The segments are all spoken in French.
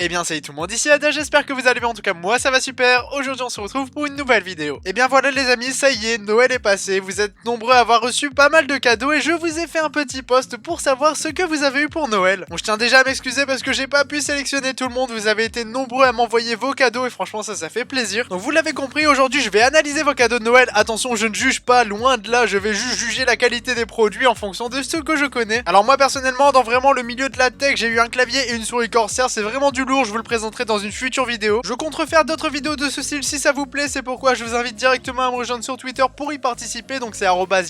Eh bien salut tout le monde, ici Ada, j'espère que vous allez bien, en tout cas moi ça va super. Aujourd'hui on se retrouve pour une nouvelle vidéo. Et bien voilà les amis, ça y est, Noël est passé, vous êtes nombreux à avoir reçu pas mal de cadeaux et je vous ai fait un petit post pour savoir ce que vous avez eu pour Noël. Bon, je tiens déjà à m'excuser parce que j'ai pas pu sélectionner tout le monde, vous avez été nombreux à m'envoyer vos cadeaux et franchement ça fait plaisir. Donc vous l'avez compris, aujourd'hui je vais analyser vos cadeaux de Noël. Attention, je ne juge pas, loin de là, je vais juste juger la qualité des produits en fonction de ce que je connais. Alors moi personnellement, dans vraiment le milieu de la tech, j'ai eu un clavier et une souris Corsair, c'est vraiment du lourd, je vous le présenterai dans une future vidéo. Je compte refaire d'autres vidéos de ce style si ça vous plaît, c'est pourquoi je vous invite directement à me rejoindre sur Twitter pour y participer, donc c'est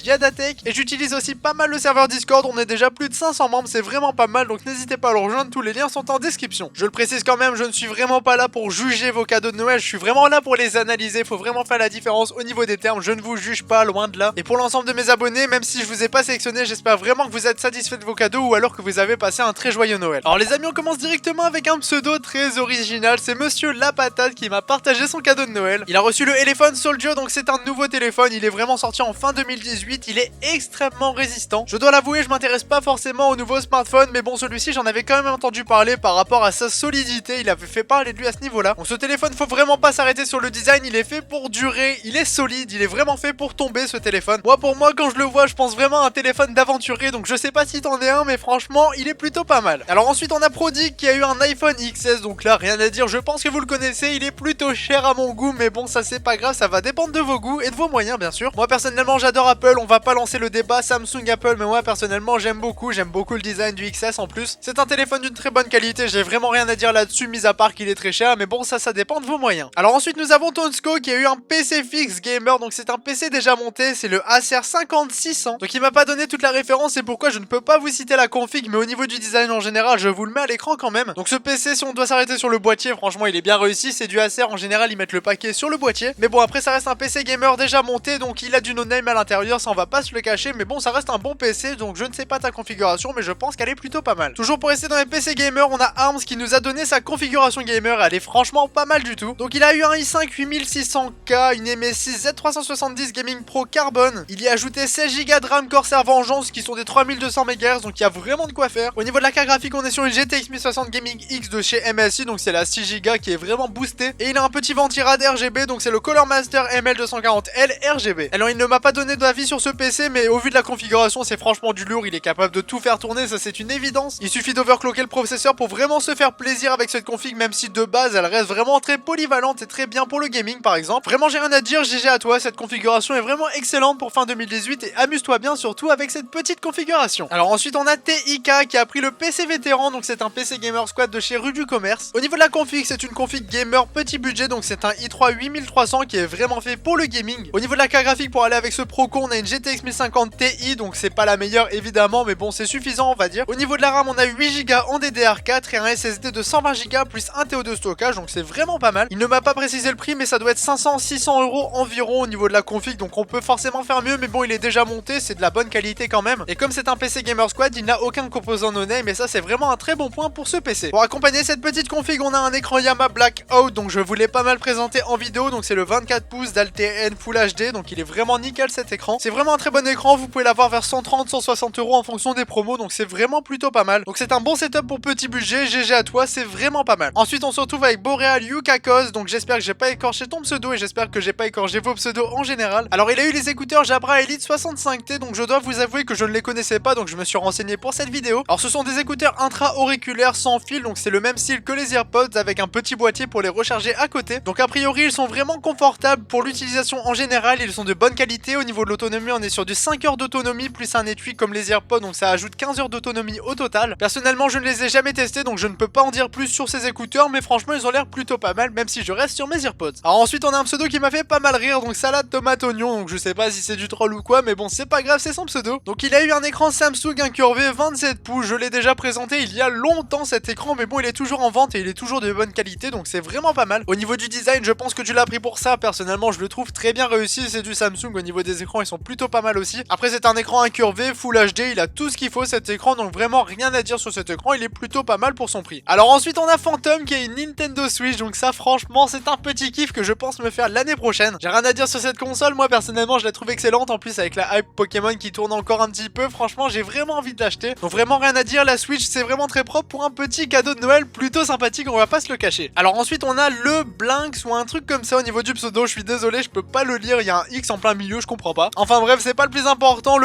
@yadatech. Et j'utilise aussi pas mal le serveur Discord, on est déjà plus de 500 membres, c'est vraiment pas mal, donc n'hésitez pas à le rejoindre, tous les liens sont en description. Je le précise quand même, je ne suis vraiment pas là pour juger vos cadeaux de Noël, je suis vraiment là pour les analyser, faut vraiment faire la différence au niveau des termes, je ne vous juge pas, loin de là. Et pour l'ensemble de mes abonnés, même si je vous ai pas sélectionné, j'espère vraiment que vous êtes satisfaits de vos cadeaux ou alors que vous avez passé un très joyeux Noël. Alors les amis, on commence directement avec un pseudo très original, c'est Monsieur La Patate qui m'a partagé son cadeau de Noël. Il a reçu le Elephone Soldier, donc c'est un nouveau téléphone, il est vraiment sorti en fin 2018, il est extrêmement résistant. Je dois l'avouer, je m'intéresse pas forcément au nouveau smartphone, mais bon, celui-ci j'en avais quand même entendu parler par rapport à sa solidité, il avait fait parler de lui à ce niveau-là. Donc ce téléphone, faut vraiment pas s'arrêter sur le design, il est fait pour durer, il est solide, il est vraiment fait pour tomber ce téléphone. Moi pour moi, quand je le vois, je pense vraiment à un téléphone d'aventurier, donc je sais pas si t'en es un, mais franchement, il est plutôt pas mal. Alors ensuite, on a Prodigy qui a eu un iPhone XS, donc là, rien à dire, je pense que vous le connaissez, il est plutôt cher à mon goût, mais bon, ça c'est pas grave, ça va dépendre de vos goûts et de vos moyens, bien sûr. Moi personnellement, j'adore Apple, on va pas lancer le débat Samsung Apple, mais moi personnellement, j'aime beaucoup le design du XS en plus. C'est un téléphone d'une très bonne qualité, j'ai vraiment rien à dire là-dessus, mis à part qu'il est très cher, mais bon, ça dépend de vos moyens. Alors ensuite, nous avons Tonsco qui a eu un PC fixe gamer, donc c'est un PC déjà monté, c'est le Acer 5600. Donc il m'a pas donné toute la référence, c'est pourquoi je ne peux pas vous citer la config, mais au niveau du design en général, je vous le mets à l'écran quand même. Donc ce PC, si on doit s'arrêter sur le boîtier, franchement, il est bien réussi, c'est du Acer, en général, ils mettent le paquet sur le boîtier. Mais bon, après, ça reste un PC gamer déjà monté, donc il a du no-name à l'intérieur, ça on va pas se le cacher, mais bon, ça reste un bon PC, donc je ne sais pas ta configuration, mais je pense qu'elle est plutôt pas mal. Toujours pour rester dans les PC gamer, on a Arms qui nous a donné sa configuration gamer, elle est franchement pas mal du tout. Donc il a eu un i5 8600K, une MSI Z370 Gaming Pro Carbone, il y a ajouté 16Go de RAM Corsair Vengeance qui sont des 3200 MHz, donc il y a vraiment de quoi faire. Au niveau de la carte graphique, on est sur une GTX 1060 Gaming X de chez MSI, donc c'est la 6Go qui est vraiment boostée, et il a un petit ventirad RGB, donc c'est le Color Master ML240L RGB. Alors il ne m'a pas donné d'avis sur ce PC, mais au vu de la configuration, c'est franchement du lourd, il est capable de tout faire tourner, ça c'est une évidence. Il suffit d'overclocker le processeur pour vraiment se faire plaisir avec cette config, même si de base elle reste vraiment très polyvalente et très bien pour le gaming par exemple. Vraiment j'ai rien à dire, GG à toi, cette configuration est vraiment excellente pour fin 2018 et amuse-toi bien surtout avec cette petite configuration. Alors ensuite on a TIK qui a pris le PC vétéran, donc c'est un PC Gamer Squad de chez Rue du Commerce. Au niveau de la config, c'est une config gamer petit budget, donc c'est un i3 8300 qui est vraiment fait pour le gaming. Au niveau de la carte graphique, pour aller avec ce Proco, on a une GTX 1050 Ti, donc c'est pas la meilleure évidemment, mais bon c'est suffisant on va dire. Au niveau de la RAM, on a 8Go en DDR4 et un SSD de 120Go plus 1 TO de stockage, donc c'est vraiment pas mal. Il ne m'a pas précisé le prix, mais ça doit être 500-600 € environ au niveau de la config, donc on peut forcément faire mieux, mais bon il est déjà monté, c'est de la bonne qualité quand même. Et comme c'est un PC Gamer Squad, il n'a aucun composant no-name, mais ça c'est vraiment un très bon point pour ce PC. Pour accompagner cette petite config, on a un écran Yamaha Blackout, donc je vous l'ai pas mal présenté en vidéo, donc c'est le 24 pouces d'Altn Full HD, donc il est vraiment nickel cet écran. C'est vraiment un très bon écran, vous pouvez l'avoir vers 130-160 € en fonction des promos, donc c'est vraiment plutôt pas mal. Donc c'est un bon setup pour petit budget, GG à toi, c'est vraiment pas mal. Ensuite on se retrouve avec Boreal Yukakos, donc j'espère que j'ai pas écorché ton pseudo et j'espère que j'ai pas écorché vos pseudos en général. Alors il a eu les écouteurs Jabra Elite 65T, donc je dois vous avouer que je ne les connaissais pas, donc je me suis renseigné pour cette vidéo. Alors ce sont des écouteurs intra-auriculaires sans fil, donc c'est le même style que les AirPods avec un petit boîtier pour les recharger à côté. Donc a priori ils sont vraiment confortables pour l'utilisation en général, ils sont de bonne qualité. Au niveau de l'autonomie, on est sur du 5 heures d'autonomie plus un étui comme les AirPods, donc ça ajoute 15 heures d'autonomie au total. Personnellement je ne les ai jamais testés, donc je ne peux pas en dire plus sur ces écouteurs, mais franchement ils ont l'air plutôt pas mal, même si je reste sur mes AirPods. Alors ensuite on a un pseudo qui m'a fait pas mal rire, donc salade tomate oignon, donc je sais pas si c'est du troll ou quoi, mais bon c'est pas grave, c'est son pseudo. Donc il a eu un écran Samsung incurvé 27 pouces, je l'ai déjà présenté il y a longtemps cet écran, mais bon il est toujours en vente et il est toujours de bonne qualité, donc c'est vraiment pas mal. Au niveau du design, je pense que tu l'as pris pour ça, personnellement je le trouve très bien réussi, c'est du Samsung, au niveau des écrans ils sont plutôt pas mal aussi. Après c'est un écran incurvé, Full HD, il a tout ce qu'il faut cet écran, donc vraiment rien à dire sur cet écran, il est plutôt pas mal pour son prix. Alors ensuite on a Phantom qui a une Nintendo Switch, donc ça franchement c'est un petit kiff que je pense me faire l'année prochaine. J'ai rien à dire sur cette console, moi personnellement je la trouve excellente, en plus avec la hype Pokémon qui tourne encore un petit peu, franchement j'ai vraiment envie de l'acheter. Donc vraiment rien à dire, la Switch c'est vraiment très propre pour un petit cadeau de Noël plutôt sympathique, on va pas se le cacher. Alors ensuite on a le Blinks ou un truc comme ça au niveau du pseudo, je suis désolé, je peux pas le lire, il y a un X en plein milieu, je comprends pas. Enfin bref, c'est pas le plus important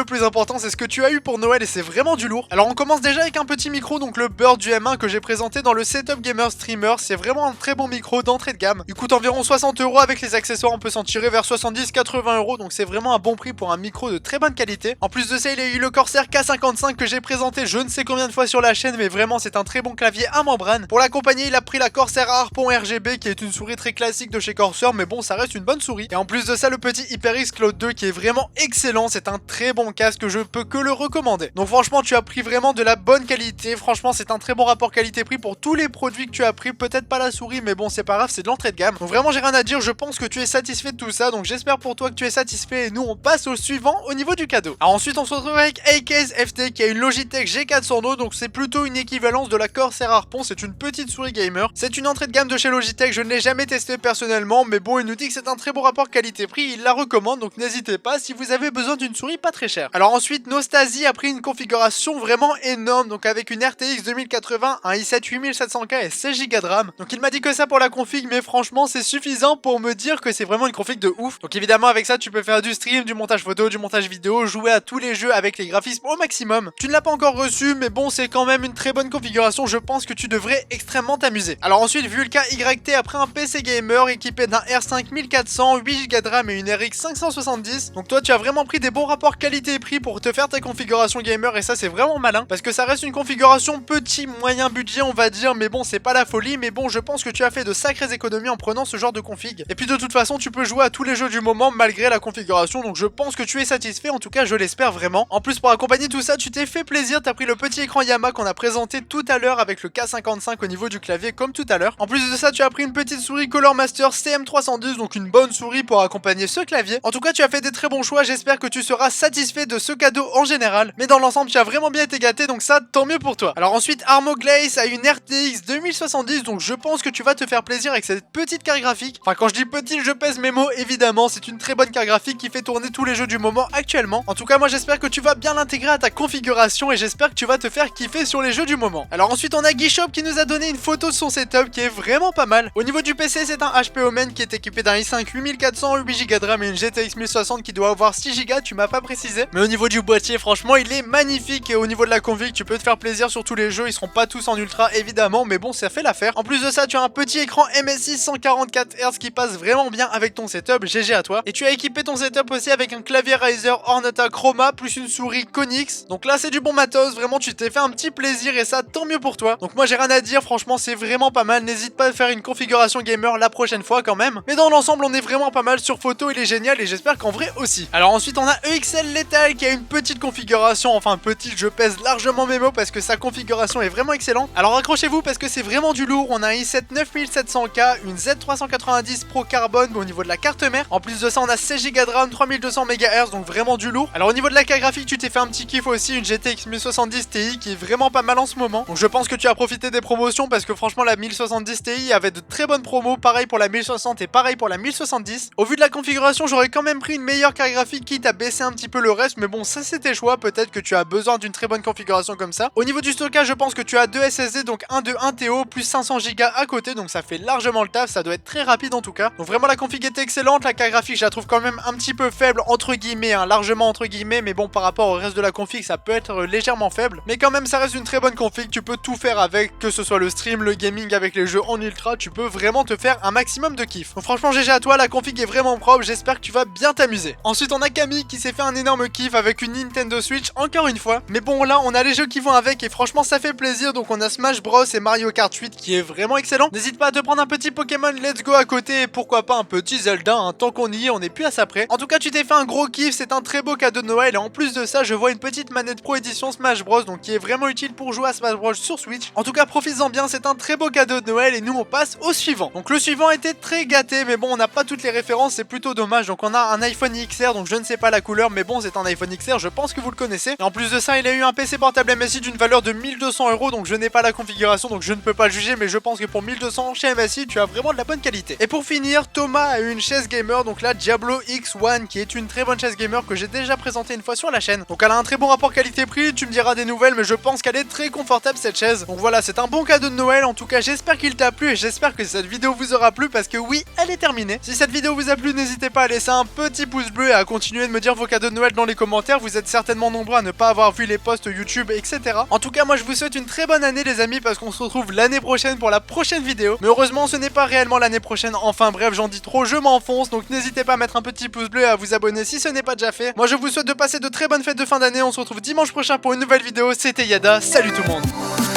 c'est ce que tu as eu pour Noël et c'est vraiment du lourd. Alors on commence déjà avec un petit micro, donc le Bird du M1 que j'ai présenté dans le Setup Gamer Streamer, c'est vraiment un très bon micro d'entrée de gamme. Il coûte environ 60 € avec les accessoires, on peut s'en tirer vers 70-80 €, donc c'est vraiment un bon prix pour un micro de très bonne qualité. En plus de ça, il y a eu le Corsair K55 que j'ai présenté je ne sais combien de fois sur la chaîne, mais vraiment c'est un très bon clavier à membrane. Pour l'accompagner, il a pris la Corsair Harpon RGB qui est une souris très classique de chez Corsair, mais bon ça reste une bonne souris. Et en plus de ça, le petit HyperX Cloud 2 qui est vraiment excellent, c'est un très bon casque que je peux que le recommander. Donc franchement tu as pris vraiment de la bonne qualité, franchement c'est un très bon rapport qualité-prix pour tous les produits que tu as pris, peut-être pas la souris mais bon c'est pas grave, c'est de l'entrée de gamme. Donc vraiment j'ai rien à dire, je pense que tu es satisfait de tout ça, donc j'espère pour toi que tu es satisfait et nous on passe au suivant au niveau du cadeau. Alors ensuite on se retrouve avec Acase FT qui a une Logitech G402, donc c'est plutôt une équivalence de la Corsair Harpon, c'est une petite souris gamer, c'est une entrée de gamme de chez Logitech, je ne l'ai jamais testé personnellement mais bon il nous dit que c'est un très bon rapport qualité-prix, il la recommande donc n'hésitez pas si vous avez besoin d'une souris pas très chère. Alors ensuite Nostasi a pris une configuration vraiment énorme, donc avec une RTX 2080, un i7 8700K et 16 Go de RAM. Donc il m'a dit que ça pour la config, mais franchement c'est suffisant pour me dire que c'est vraiment une config de ouf. Donc évidemment avec ça tu peux faire du stream, du montage photo, du montage vidéo, jouer à tous les jeux avec les graphismes au maximum. Tu ne l'as pas encore reçu mais bon c'est quand même une très bonne configuration, je pense que tu devrais extrêmement t'amuser. Alors ensuite Vulca YT a pris un PC gamer équipé d'un R5 1400, 8 Go de RAM et une RX 570. Donc toi tu as vraiment pris des bons rapports qualité-prix pour te faire ta configuration gamer et ça c'est vraiment malin parce que ça reste une configuration petit moyen budget on va dire, mais bon c'est pas la folie, mais bon je pense que tu as fait de sacrées économies en prenant ce genre de config. Et puis de toute façon tu peux jouer à tous les jeux du moment malgré la configuration, donc je pense que tu es satisfait, en tout cas je l'espère vraiment. En plus pour accompagner tout ça tu t'es fait plaisir, t'as pris le petit écran Yamaha qu'on a présenté tout à l'heure avec le K55 au niveau du clavier comme tout à l'heure. En plus de ça tu as pris une petite souris Color Master CM310, donc une bonne souris pour accompagner ce clavier. En tout cas tu as fait des très bons choix, j'espère que tu seras satisfait de ce cadeau en général, mais dans l'ensemble tu as vraiment bien été gâté, donc ça tant mieux pour toi. Alors ensuite Armoglaze a une RTX 2070, donc je pense que tu vas te faire plaisir avec cette petite carte graphique. Enfin quand je dis petite je pèse mes mots évidemment, c'est une très bonne carte graphique qui fait tourner tous les jeux du moment actuellement. En tout cas moi j'espère que tu vas bien l'intégrer à ta configuration et j'espère que tu vas te faire kiffer sur les jeux du moment. Alors ensuite on a Guishop qui nous a donné une photo de son setup qui est vraiment pas mal. Au niveau du PC c'est un HP Omen qui est équipé d'un i5 8400, 8 Go de RAM et une GTX 1060 qui doit avoir 6 Go, tu m'as pas précisé. Mais au niveau du boîtier franchement il est magnifique et au niveau de la config tu peux te faire plaisir sur tous les jeux, ils seront pas tous en ultra évidemment mais bon ça fait l'affaire. En plus de ça tu as un petit écran MSI 144 Hz qui passe vraiment bien avec ton setup, GG à toi. Et tu as équipé ton setup aussi avec un clavier Razer Ornata Chroma plus une souris Konix, donc là c'est du bon matos, vraiment tu t'es fait un petit plaisir et ça tant mieux pour toi. Donc moi j'ai rien à dire, franchement c'est vraiment pas mal, n'hésite pas à faire une configuration gamer la prochaine fois quand même. Mais dans l'ensemble on est vraiment pas mal, sur photo il est génial et j'espère qu'en vrai aussi. Alors ensuite on a EXL Lethal qui a une petite configuration, enfin petite, je pèse largement mes mots parce que sa configuration est vraiment excellente. Alors accrochez-vous parce que c'est vraiment du lourd, on a un i7 9700K, une Z390 Pro Carbone au niveau de la carte mère. En plus de ça on a 16 Go de RAM, 3200 MHz, donc vraiment du lourd. Alors au niveau de la carte graphique tu t'es fait un petit kiff aussi, une GTX 1070 Ti qui est vraiment pas mal en ce moment. Donc je pense que tu as profité des promotions parce que franchement la 1070 Ti avait de très bonnes promos, pareil pour la 1060 et pareil pour la 1070. Au vu de la configuration j'aurais quand même pris une meilleure carte graphique quitte à baisser un petit peu le reste, mais bon ça c'est tes choix, peut-être que tu as besoin d'une très bonne configuration comme ça. Au niveau du stockage je pense que tu as 2 SSD, donc un de 1 TO plus 500 Go à côté, donc ça fait largement le taf, ça doit être très rapide en tout cas. Donc vraiment la config est excellente, la carte graphique je la trouve quand même un petit peu faible entre guillemets, hein, largement entre guillemets, mais bon par rapport au reste de la config ça peut être légèrement faible, mais quand même ça reste une très bonne config, tu peux tout faire avec, que ce soit le stream, le gaming avec les jeux en ultra, tu peux vraiment te faire un maximum de kiff. Donc franchement GG à toi, la config est vraiment propre, j'espère que tu vas bien t'amuser. Ensuite on a Camille qui s'est fait un énorme kiff avec une Nintendo Switch encore une fois, mais bon là on a les jeux qui vont avec et franchement ça fait plaisir. Donc on a Smash Bros et Mario Kart 8 qui est vraiment excellent. N'hésite pas à te prendre un petit Pokémon Let's Go à côté et pourquoi pas un petit Zelda, hein, tant qu'on y est on est plus à ça près. En tout cas tu t'es fait un gros kiff, c'est un très beau cadeau de Noël et en plus de ça je vois une petite manette Pro édition Smash Bros, donc qui est vraiment utile pour jouer à Smash Bros sur Switch. En tout cas profites-en bien, c'est un très beau cadeau de Noël et nous on passe au suivant. Donc le suivant était très gâté mais bon on n'a pas toutes les références, c'est plutôt dommage. Donc on a un iPhone XR, donc je ne sais pas la couleur mais bon c'est un iPhone XR, je pense que vous le connaissez. Et en plus de ça il a eu un PC portable MSI d'une valeur de 1200 €, donc je n'ai pas la configuration donc je ne peux pas le juger, mais je pense que pour 1200 chez MSI tu as vraiment de la bonne qualité. Et pour finir Thomas a eu une chaise gamer, donc la Diablo X1 qui est une très bonne chaise gamer que j'ai déjà présentée une fois sur la chaîne. Donc elle a un très bon rapport qualité-prix, tu me diras des nouvelles mais je pense qu'elle est très confortable cette chaise. Donc voilà, c'est un bon mon cadeau de Noël. En tout cas, j'espère qu'il t'a plu et j'espère que cette vidéo vous aura plu parce que oui, elle est terminée. Si cette vidéo vous a plu, n'hésitez pas à laisser un petit pouce bleu et à continuer de me dire vos cadeaux de Noël dans les commentaires. Vous êtes certainement nombreux à ne pas avoir vu les posts YouTube, etc. En tout cas, moi je vous souhaite une très bonne année les amis parce qu'on se retrouve l'année prochaine pour la prochaine vidéo. Mais heureusement, ce n'est pas réellement l'année prochaine. Enfin bref, j'en dis trop, je m'enfonce. Donc n'hésitez pas à mettre un petit pouce bleu et à vous abonner si ce n'est pas déjà fait. Moi je vous souhaite de passer de très bonnes fêtes de fin d'année. On se retrouve dimanche prochain pour une nouvelle vidéo. C'était Yada, salut tout le monde.